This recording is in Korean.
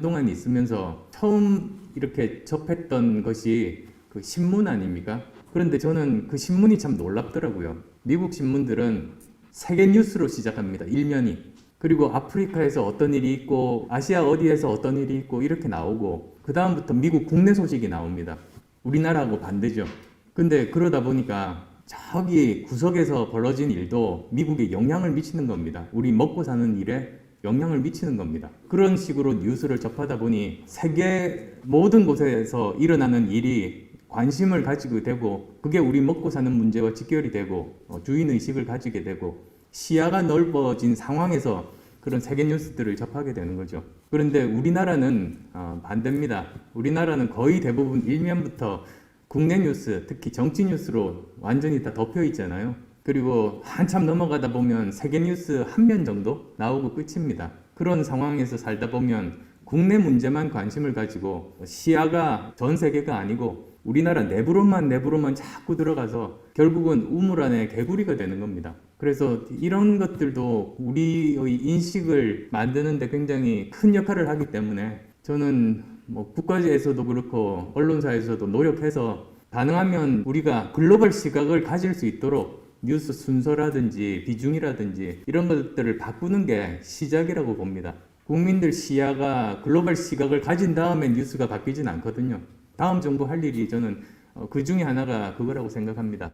동안 있으면서 처음 이렇게 접했던 것이 그 신문 아닙니까? 그런데 저는 그 신문이 참 놀랍더라고요. 미국 신문들은 세계 뉴스로 시작합니다. 일면이. 그리고 아프리카에서 어떤 일이 있고 아시아 어디에서 어떤 일이 있고 이렇게 나오고 그 다음부터 미국 국내 소식이 나옵니다. 우리나라하고 반대죠. 근데 그러다 보니까 저기 구석에서 벌어진 일도 미국에 영향을 미치는 겁니다. 우리 먹고 사는 일에 영향을 미치는 겁니다. 그런 식으로 뉴스를 접하다 보니 세계 모든 곳에서 일어나는 일이 관심을 가지게 되고 그게 우리 먹고 사는 문제와 직결이 되고 주인의식을 가지게 되고 시야가 넓어진 상황에서 그런 세계 뉴스들을 접하게 되는 거죠. 그런데 우리나라는 반대입니다. 우리나라는 거의 대부분 일면부터 국내 뉴스, 특히 정치 뉴스로 완전히 다 덮여 있잖아요. 그리고 한참 넘어가다 보면 세계 뉴스 한 면 정도 나오고 끝입니다. 그런 상황에서 살다 보면 국내 문제만 관심을 가지고 시야가 전 세계가 아니고 우리나라 내부로만 자꾸 들어가서 결국은 우물 안에 개구리가 되는 겁니다. 그래서 이런 것들도 우리의 인식을 만드는데 굉장히 큰 역할을 하기 때문에 저는 뭐 국가에서도 그렇고 언론사에서도 노력해서 가능하면 우리가 글로벌 시각을 가질 수 있도록 뉴스 순서라든지 비중이라든지 이런 것들을 바꾸는 게 시작이라고 봅니다. 국민들 시야가 글로벌 시각을 가진 다음에 뉴스가 바뀌진 않거든요. 다음 정부 할 일이 저는 그 중에 하나가 그거라고 생각합니다.